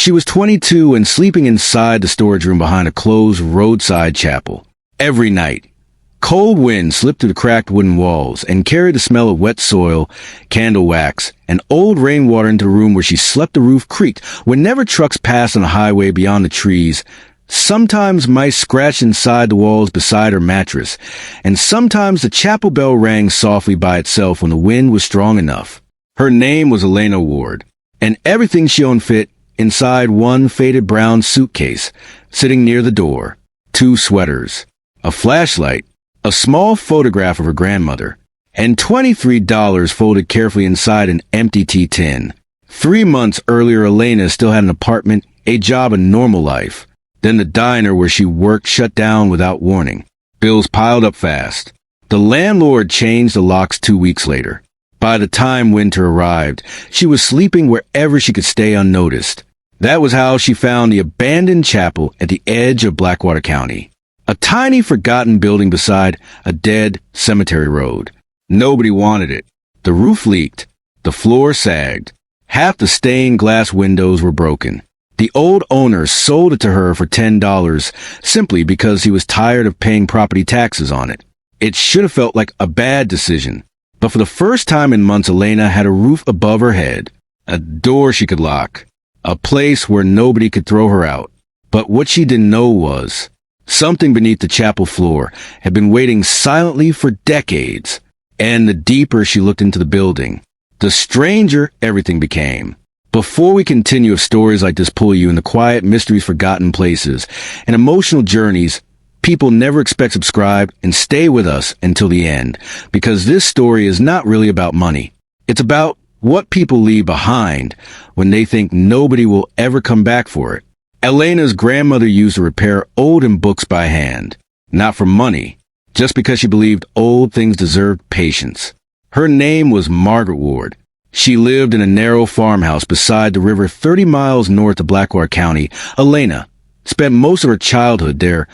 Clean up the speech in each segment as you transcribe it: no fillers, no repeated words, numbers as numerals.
She was 22 and sleeping inside the storage room behind a closed roadside chapel. Every night, cold winds slipped through the cracked wooden walls and carried the smell of wet soil, candle wax, and old rainwater into the room where she slept. The roof creaked whenever trucks passed on the highway beyond the trees. Sometimes mice scratched inside the walls beside her mattress, and sometimes the chapel bell rang softly by itself when the wind was strong enough. Her name was Elena Ward, and everything she owned fit inside one faded brown suitcase, sitting near the door. 2 sweaters, a flashlight, a small photograph of her grandmother, and $23 folded carefully inside an empty tea tin. 3 months earlier, Elena still had an apartment, a job, a normal life. Then the diner where she worked shut down without warning. Bills piled up fast. The landlord changed the locks 2 weeks later. By the time winter arrived, she was sleeping wherever she could stay unnoticed. That was how she found the abandoned chapel at the edge of Blackwater County. A tiny forgotten building beside a dead cemetery road. Nobody wanted it. The roof leaked. The floor sagged. Half the stained glass windows were broken. The old owner sold it to her for $10 simply because he was tired of paying property taxes on it. It should have felt like a bad decision. But for the first time in months, Elena had a roof above her head, a door she could lock, a place where nobody could throw her out. But what she didn't know was something beneath the chapel floor had been waiting silently for decades. And the deeper she looked into the building, the stranger everything became. Before we continue, if stories like this pull you in the quiet mysteries, forgotten places, and emotional journeys people never expect, subscribe and stay with us until the end, because this story is not really about money. It's about what people leave behind when they think nobody will ever come back for it. Elena's grandmother used to repair old hymn books by hand, not for money, just because she believed old things deserved patience. Her name was Margaret Ward. She lived in a narrow farmhouse beside the river 30 miles north of Blackwater County. Elena spent most of her childhood there,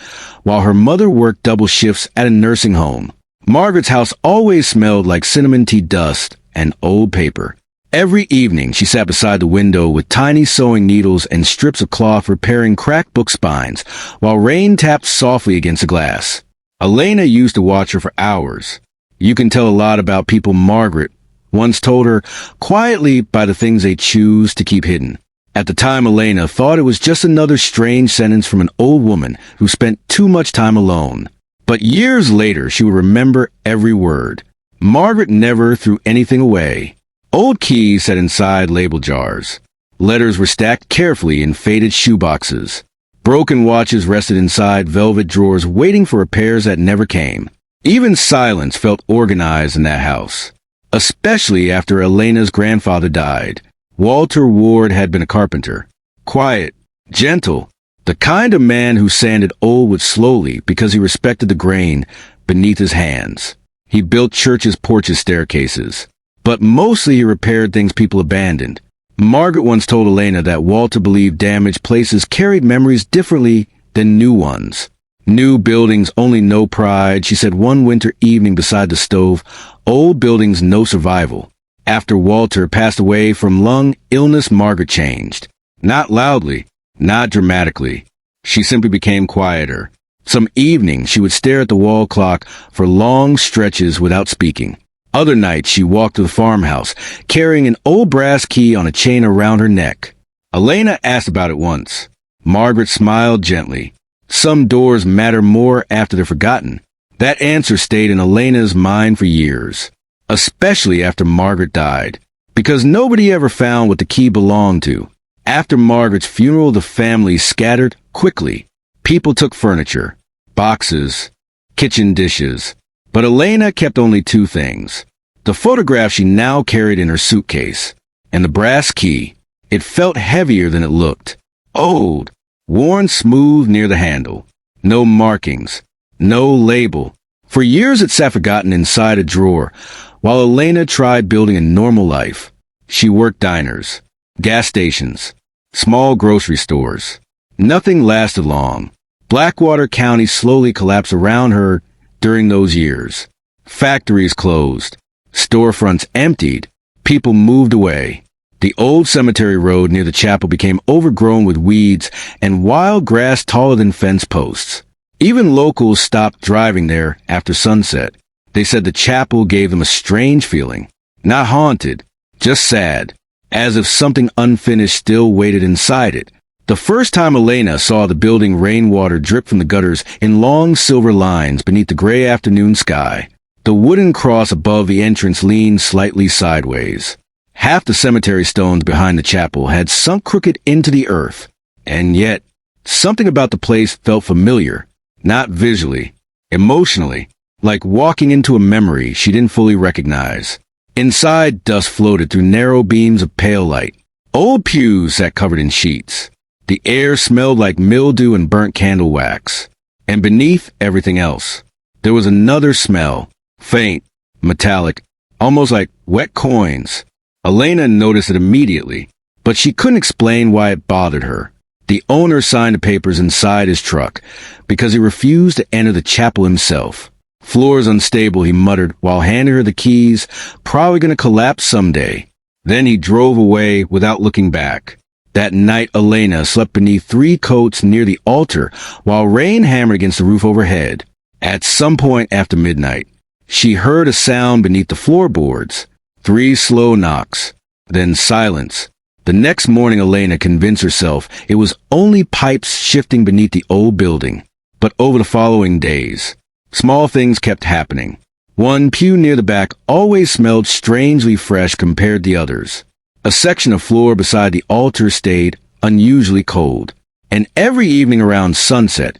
while her mother worked double shifts at a nursing home. Margaret's house always smelled like cinnamon tea dust and old paper. Every evening, she sat beside the window with tiny sewing needles and strips of cloth repairing cracked book spines, while rain tapped softly against the glass. Elena used to watch her for hours. You can tell a lot about people, Margaret once told her, quietly by the things they choose to keep hidden. At the time, Elena thought it was just another strange sentence from an old woman who spent too much time alone. But years later, she would remember every word. Margaret never threw anything away. Old keys sat inside label jars. Letters were stacked carefully in faded shoeboxes. Broken watches rested inside velvet drawers waiting for repairs that never came. Even silence felt organized in that house, especially after Elena's grandfather died. Walter Ward had been a carpenter. Quiet, gentle, the kind of man who sanded old wood slowly because he respected the grain beneath his hands. He built churches, porches, staircases. But mostly he repaired things people abandoned. Margaret once told Elena that Walter believed damaged places carried memories differently than new ones. New buildings only know pride, she said one winter evening beside the stove. Old buildings, no survival. After Walter passed away from lung illness, Margaret changed. Not loudly, not dramatically. She simply became quieter. Some evenings she would stare at the wall clock for long stretches without speaking. Other nights she walked to the farmhouse, carrying an old brass key on a chain around her neck. Elena asked about it once. Margaret smiled gently. Some doors matter more after they're forgotten. That answer stayed in Elena's mind for years, especially after Margaret died, because nobody ever found what the key belonged to. After Margaret's funeral, the family scattered quickly. People took furniture, boxes, kitchen dishes. But Elena kept only 2 things: the photograph she now carried in her suitcase, and the brass key. It felt heavier than it looked. Old, worn smooth near the handle. No markings, no label. For years it sat forgotten inside a drawer, while Elena tried building a normal life. She worked diners, gas stations, small grocery stores. Nothing lasted long. Blackwater County slowly collapsed around her during those years. Factories closed. Storefronts emptied. People moved away. The old cemetery road near the chapel became overgrown with weeds and wild grass taller than fence posts. Even locals stopped driving there after sunset. They said the chapel gave them a strange feeling. Not haunted, just sad, as if something unfinished still waited inside it. The first time Elena saw the building, rainwater dripped from the gutters in long silver lines beneath the gray afternoon sky. The wooden cross above the entrance leaned slightly sideways. Half the cemetery stones behind the chapel had sunk crooked into the earth. And yet, something about the place felt familiar, not visually, emotionally, like walking into a memory she didn't fully recognize. Inside, dust floated through narrow beams of pale light. Old pews sat covered in sheets. The air smelled like mildew and burnt candle wax. And beneath everything else, there was another smell, faint, metallic, almost like wet coins. Elena noticed it immediately, but she couldn't explain why it bothered her. The owner signed the papers inside his truck because he refused to enter the chapel himself. "Floor's unstable," he muttered while handing her the keys, "probably gonna collapse someday." Then he drove away without looking back. That night, Elena slept beneath 3 coats near the altar while rain hammered against the roof overhead. At some point after midnight, she heard a sound beneath the floorboards. 3 slow knocks, then silence. The next morning, Elena convinced herself it was only pipes shifting beneath the old building. But over the following days, small things kept happening. One pew near the back always smelled strangely fresh compared to the others. A section of floor beside the altar stayed unusually cold. And every evening around sunset,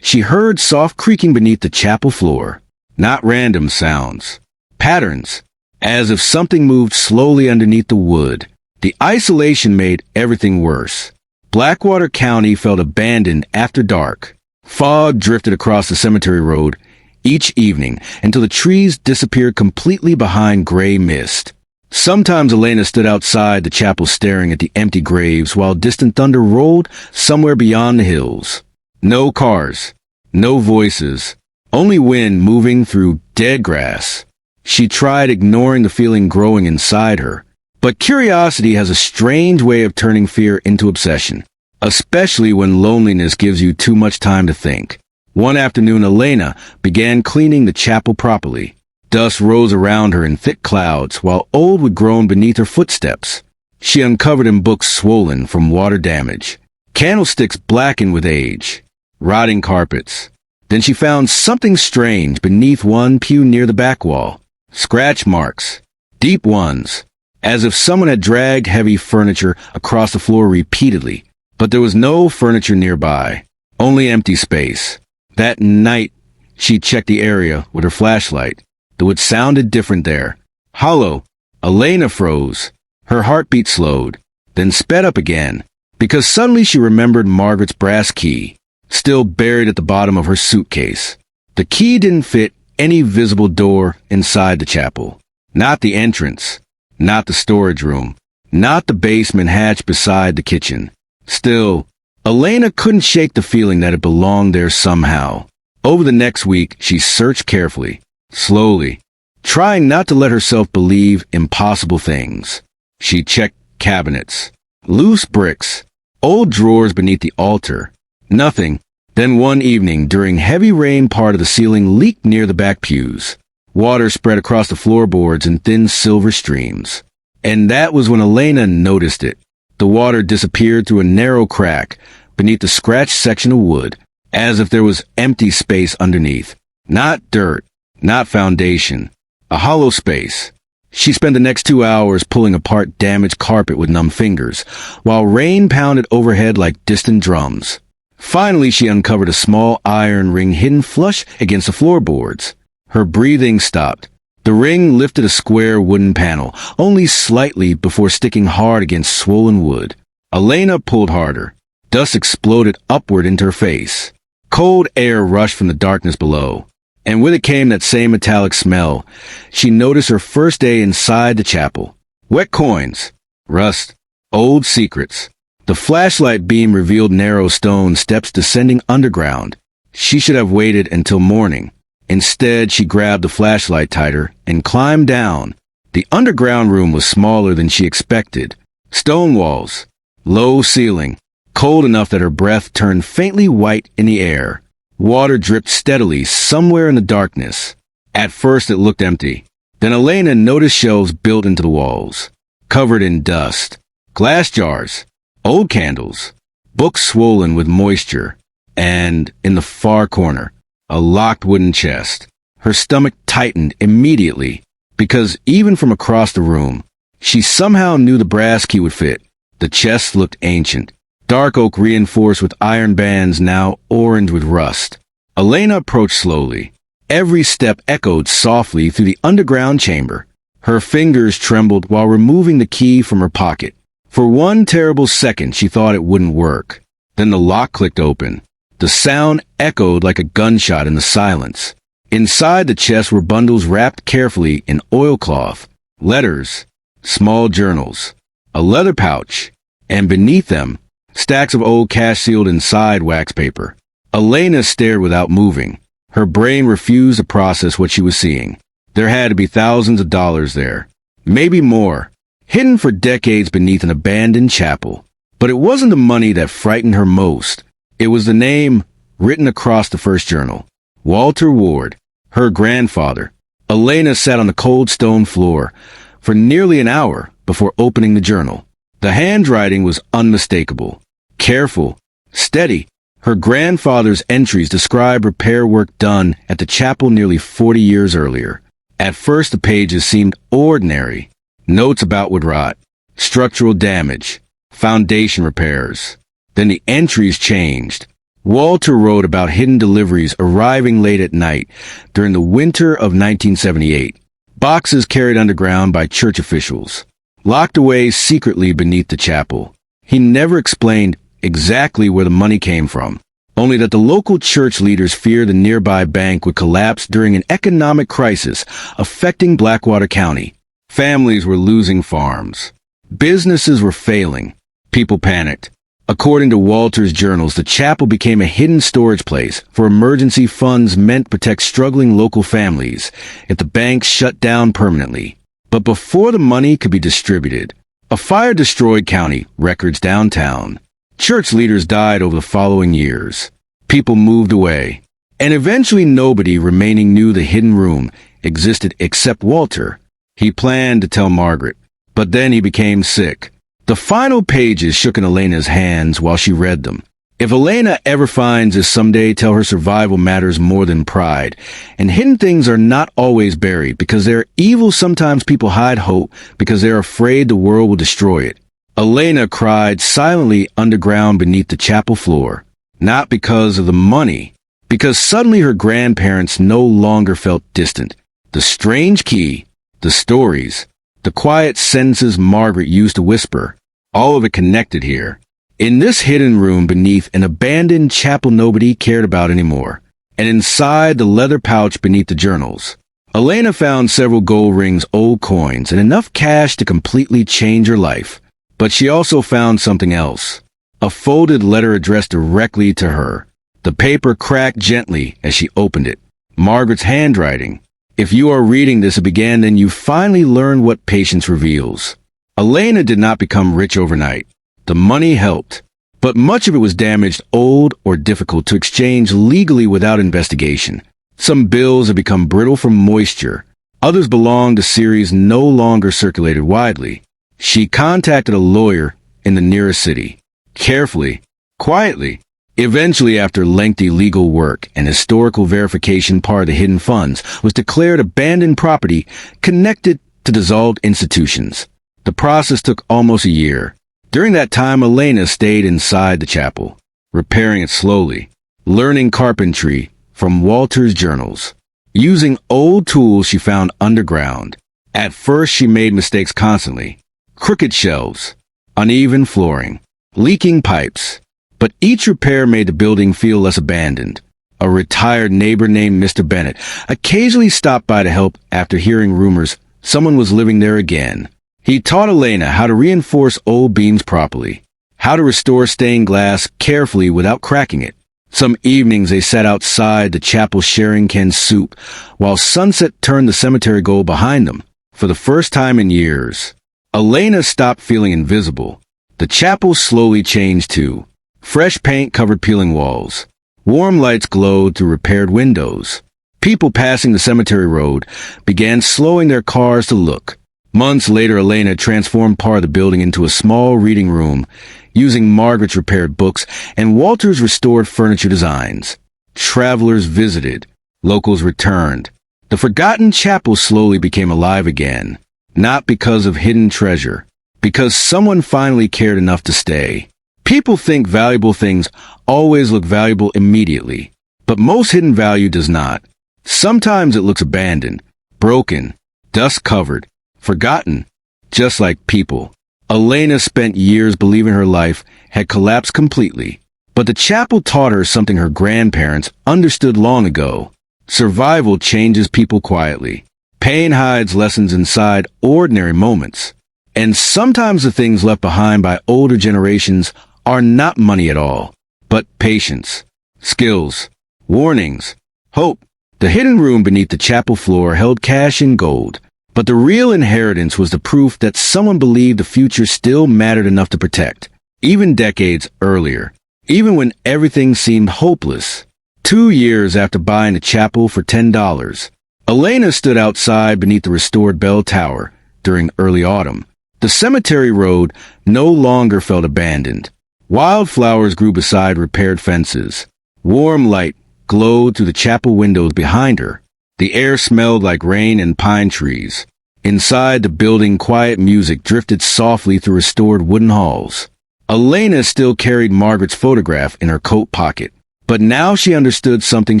she heard soft creaking beneath the chapel floor. Not random sounds. Patterns. As if something moved slowly underneath the wood. The isolation made everything worse. Blackwater County felt abandoned after dark. Fog drifted across the cemetery road each evening until the trees disappeared completely behind gray mist. Sometimes Elena stood outside the chapel staring at the empty graves while distant thunder rolled somewhere beyond the hills. No cars, no voices, only wind moving through dead grass. She tried ignoring the feeling growing inside her. But curiosity has a strange way of turning fear into obsession, especially when loneliness gives you too much time to think. One afternoon, Elena began cleaning the chapel properly. Dust rose around her in thick clouds, while old wood groaned beneath her footsteps. She uncovered in books swollen from water damage, candlesticks blackened with age, rotting carpets. Then she found something strange beneath one pew near the back wall. Scratch marks, deep ones, as if someone had dragged heavy furniture across the floor repeatedly. But there was no furniture nearby, only empty space. That night, she checked the area with her flashlight. The wood sounded different there. Hollow. Elena froze. Her heartbeat slowed, then sped up again, because suddenly she remembered Margaret's brass key, still buried at the bottom of her suitcase. The key didn't fit any visible door inside the chapel. Not the entrance, not the storage room, not the basement hatch beside the kitchen. Still, Elena couldn't shake the feeling that it belonged there somehow. Over the next week, she searched carefully. Slowly, trying not to let herself believe impossible things. She checked cabinets, loose bricks, old drawers beneath the altar. Nothing. Then one evening, during heavy rain, part of the ceiling leaked near the back pews. Water spread across the floorboards in thin silver streams. And that was when Elena noticed it. The water disappeared through a narrow crack beneath the scratched section of wood, as if there was empty space underneath. Not dirt. Not foundation. A hollow space. She spent the next 2 hours pulling apart damaged carpet with numb fingers, while rain pounded overhead like distant drums. Finally, she uncovered a small iron ring hidden flush against the floorboards. Her breathing stopped. The ring lifted a square wooden panel, only slightly before sticking hard against swollen wood. Elena pulled harder. Dust exploded upward into her face. Cold air rushed from the darkness below. And with it came that same metallic smell. She noticed her first day inside the chapel. Wet coins, rust, old secrets. The flashlight beam revealed narrow stone steps descending underground. She should have waited until morning. Instead, she grabbed the flashlight tighter and climbed down. The underground room was smaller than she expected. Stone walls, low ceiling, cold enough that her breath turned faintly white in the air. Water dripped steadily somewhere in the darkness. At first it looked empty. Then Elena noticed shelves built into the walls, covered in dust, glass jars, old candles, books swollen with moisture, and, in the far corner, a locked wooden chest. Her stomach tightened immediately, because even from across the room, she somehow knew the brass key would fit. The chest looked ancient, dark oak reinforced with iron bands now orange with rust. Elena approached slowly. Every step echoed softly through the underground chamber. Her fingers trembled while removing the key from her pocket. For one terrible second she thought it wouldn't work. Then the lock clicked open. The sound echoed like a gunshot in the silence. Inside the chest were bundles wrapped carefully in oilcloth, letters, small journals, a leather pouch, and beneath them, stacks of old cash sealed inside wax paper. Elena stared without moving. Her brain refused to process what she was seeing. There had to be thousands of dollars there, maybe more, hidden for decades beneath an abandoned chapel. But it wasn't the money that frightened her most. It was the name written across the first journal. Walter Ward, her grandfather. Elena sat on the cold stone floor for nearly an hour before opening the journal. The handwriting was unmistakable, careful, steady. Her grandfather's entries describe repair work done at the chapel nearly 40 years earlier. At first the pages seemed ordinary. Notes about wood rot, structural damage, foundation repairs. Then the entries changed. Walter wrote about hidden deliveries arriving late at night during the winter of 1978. Boxes carried underground by church officials, locked away secretly beneath the chapel. He never explained exactly where the money came from, only that the local church leaders feared the nearby bank would collapse during an economic crisis affecting Blackwater County. Families were losing farms. Businesses were failing. People panicked. According to Walter's journals, the chapel became a hidden storage place for emergency funds meant to protect struggling local families if the bank shut down permanently. But before the money could be distributed, a fire destroyed county records downtown. Church leaders died over the following years. People moved away. And eventually nobody remaining knew the hidden room existed except Walter. He planned to tell Margaret, but then he became sick. The final pages shook in Elena's hands while she read them. If Elena ever finds this someday, tell her survival matters more than pride. And hidden things are not always buried. Because they're evil, sometimes people hide hope because they're afraid the world will destroy it. Elena cried silently underground beneath the chapel floor. Not because of the money, because suddenly her grandparents no longer felt distant. The strange key, the stories, the quiet sentences Margaret used to whisper, all of it connected here. In this hidden room beneath an abandoned chapel nobody cared about anymore, and inside the leather pouch beneath the journals, Elena found several gold rings, old coins, and enough cash to completely change her life. But she also found something else. A folded letter addressed directly to her. The paper cracked gently as she opened it. Margaret's handwriting. If you are reading this, it began, then you finally learn what patience reveals. Elena did not become rich overnight. The money helped, but much of it was damaged, old, or difficult to exchange legally without investigation. Some bills had become brittle from moisture. Others belonged to series no longer circulated widely. She contacted a lawyer in the nearest city. Carefully, quietly. Eventually, after lengthy legal work and historical verification, part of the hidden funds was declared abandoned property connected to dissolved institutions. The process took almost a year. During that time, Elena stayed inside the chapel, repairing it slowly, learning carpentry from Walter's journals, using old tools she found underground. At first, she made mistakes constantly. Crooked shelves, uneven flooring, leaking pipes. But each repair made the building feel less abandoned. A retired neighbor named Mr. Bennett occasionally stopped by to help after hearing rumors someone was living there again. He taught Elena how to reinforce old beams properly, how to restore stained glass carefully without cracking it. Some evenings they sat outside the chapel sharing canned soup, while sunset turned the cemetery gold behind them. For the first time in years, Elena stopped feeling invisible. The chapel slowly changed too. Fresh paint covered peeling walls. Warm lights glowed through repaired windows. People passing the cemetery road began slowing their cars to look. Months later, Elena transformed part of the building into a small reading room, using Margaret's repaired books and Walter's restored furniture designs. Travelers visited. Locals returned. The forgotten chapel slowly became alive again. Not because of hidden treasure, because someone finally cared enough to stay. People think valuable things always look valuable immediately, but most hidden value does not. Sometimes it looks abandoned, broken, dust-covered, forgotten, just like people. Elena spent years believing her life had collapsed completely, but the chapel taught her something her grandparents understood long ago. Survival changes people quietly. Pain hides lessons inside ordinary moments. And sometimes the things left behind by older generations are not money at all, but patience, skills, warnings, hope. The hidden room beneath the chapel floor held cash and gold, but the real inheritance was the proof that someone believed the future still mattered enough to protect, even decades earlier, even when everything seemed hopeless. 2 years after buying the chapel for $10, Elena stood outside beneath the restored bell tower during early autumn. The cemetery road no longer felt abandoned. Wildflowers grew beside repaired fences. Warm light glowed through the chapel windows behind her. The air smelled like rain and pine trees. Inside the building, quiet music drifted softly through restored wooden halls. Elena still carried Margaret's photograph in her coat pocket, but now she understood something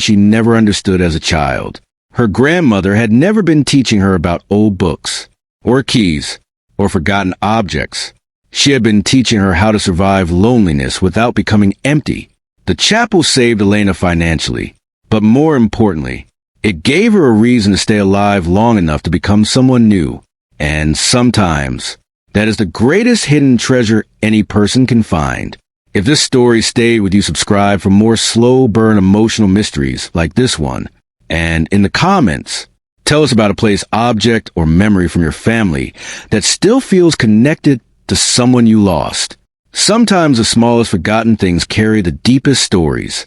she never understood as a child. Her grandmother had never been teaching her about old books, or keys, or forgotten objects. She had been teaching her how to survive loneliness without becoming empty. The chapel saved Elena financially, but more importantly, it gave her a reason to stay alive long enough to become someone new. And sometimes, that is the greatest hidden treasure any person can find. If this story stayed with you, subscribe for more slow burn emotional mysteries like this one. And in the comments, tell us about a place, object, or memory from your family that still feels connected to someone you lost. Sometimes the smallest forgotten things carry the deepest stories.